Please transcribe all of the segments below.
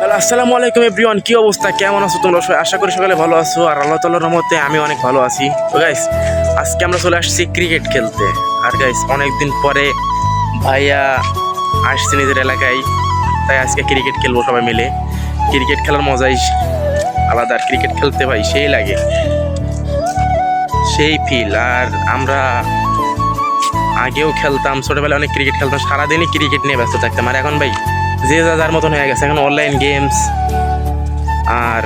Hello, আসসালামু আলাইকুম everyone. কি অবস্থা, কেমন আছো তোমরা সবাই? আশা করি সকালে ভালো আছো, আর আল্লাহ তাআলার রহমতে আমি অনেক ভালো আছি। তো গাইস, আজকে আমরা চলে আসছি ক্রিকেট খেলতে। আর গাইস, অনেকদিন পরে ভাইয়া আসছে নিজের এলাকায়, তাই আজকে ক্রিকেট খেলবো সবাই মিলে। ক্রিকেট খেলার মজাই আলাদা, আর ক্রিকেট খেলতে ভাই সেই লাগে, সেই ফিল। আর আমরা আগেও খেলতাম, ছোটবেলায় অনেক ক্রিকেট খেলতাম, সারাদিনই ক্রিকেট নিয়ে ব্যস্ত থাকতাম। আর এখন ভাই যে যার মতন হয়ে গেছে, এখন অনলাইন গেমস আর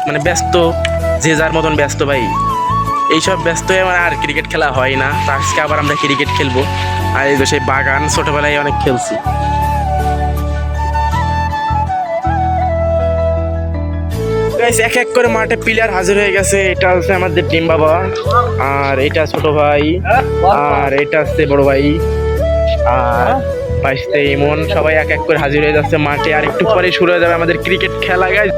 মানে ব্যস্ত, যে যার মতন ব্যস্ত ভাই। এইসব ব্যস্ত হয়ে আমার আর ক্রিকেট খেলা হয় না। তো আজকে আবার আমরা ক্রিকেট খেলবো। আর এই তো সেই বাগান, ছোটবেলায় অনেক খেলছি। Guys, এক এক করে মাঠে প্লেয়ার হাজির হয়ে গেছে। এটা হচ্ছে আমাদের ডিম বাবা, আর এটা ছোট ভাই, আর এটা হচ্ছে বড় ভাই, আর বাইশতে ইমন। সবাই এক এক করে হাজির হয়ে যাচ্ছে মাঠে। আর একটু পরে শুরু হয়ে যাবে আমাদের ক্রিকেট খেলা। গাইস,